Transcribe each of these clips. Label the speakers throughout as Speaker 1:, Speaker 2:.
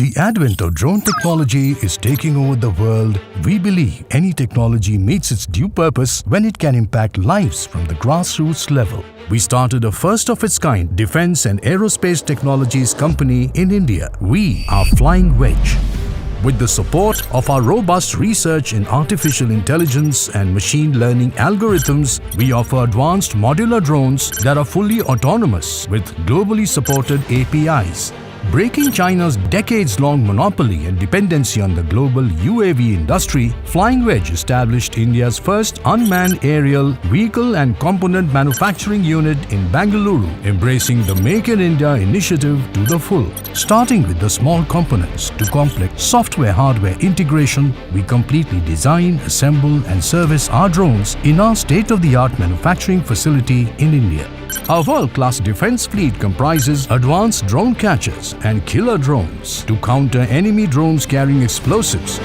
Speaker 1: The advent of drone technology is taking over the world. We believe any technology meets its due purpose when it can impact lives from the grassroots level. We started a first-of-its-kind defense and aerospace technologies company in India. We are Flying Wedge. With the support of our robust research in artificial intelligence and machine learning algorithms, we offer advanced modular drones that are fully autonomous with globally supported APIs. Breaking China's decades-long monopoly and dependency on the global UAV industry, Flying Wedge established India's first unmanned aerial vehicle and component manufacturing unit in Bengaluru, embracing the Make in India initiative to the full. Starting with the small components to complex software-hardware integration, we completely design, assemble and service our drones in our state-of-the-art manufacturing facility in India. Our world-class defense fleet comprises advanced drone catchers and killer drones to counter enemy drones carrying explosives.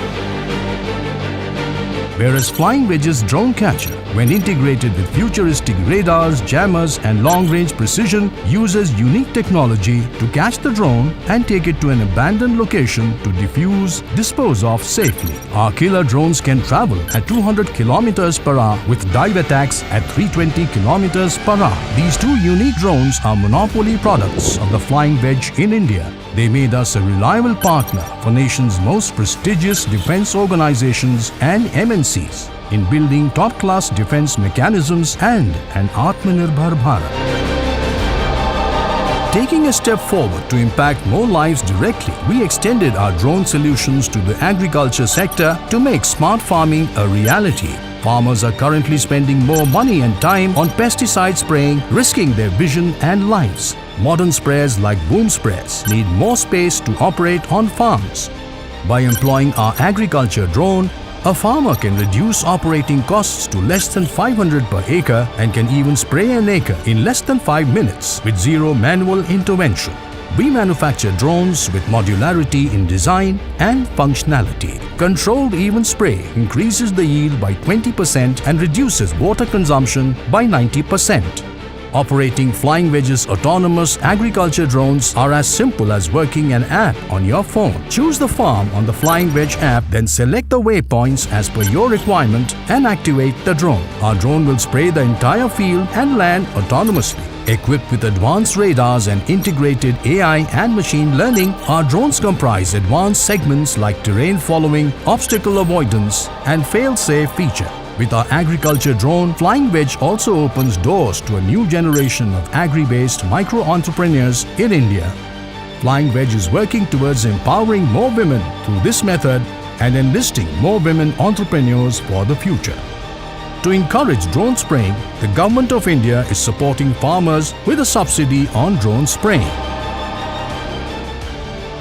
Speaker 1: Whereas Flying Wedge's drone catcher, when integrated with futuristic radars, jammers and long-range precision, uses unique technology to catch the drone and take it to an abandoned location to defuse, dispose of safely. Our killer drones can travel at 200 km per hour with dive attacks at 320 km per hour. These two unique drones are monopoly products of the Flying Wedge in India. They made us a reliable partner for nation's most prestigious defense organizations and MNCs in building top-class defense mechanisms and an Atmanirbhar Bharat. Taking a step forward to impact more lives directly, we extended our drone solutions to the agriculture sector to make smart farming a reality. Farmers are currently spending more money and time on pesticide spraying, risking their vision and lives. Modern sprayers like boom sprayers need more space to operate on farms. By employing our agriculture drone, a farmer can reduce operating costs to less than 500 per acre and can even spray an acre in less than 5 minutes with zero manual intervention. We manufacture drones with modularity in design and functionality. Controlled even spray increases the yield by 20% and reduces water consumption by 90%. Operating Flying Wedge's autonomous agriculture drones are as simple as working an app on your phone. Choose the farm on the Flying Wedge app, then select the waypoints as per your requirement and activate the drone. Our drone will spray the entire field and land autonomously. Equipped with advanced radars and integrated AI and machine learning, our drones comprise advanced segments like terrain following, obstacle avoidance, and fail-safe feature. With our agriculture drone, Flying Wedge also opens doors to a new generation of agri-based micro-entrepreneurs in India. Flying Wedge is working towards empowering more women through this method and enlisting more women entrepreneurs for the future. To encourage drone spraying, the Government of India is supporting farmers with a subsidy on drone spraying.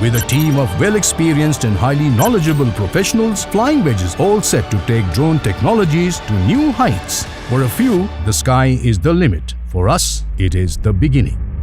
Speaker 1: With a team of well-experienced and highly knowledgeable professionals, Flying Wedge is all set to take drone technologies to new heights. For a few, the sky is the limit. For us, it is the beginning.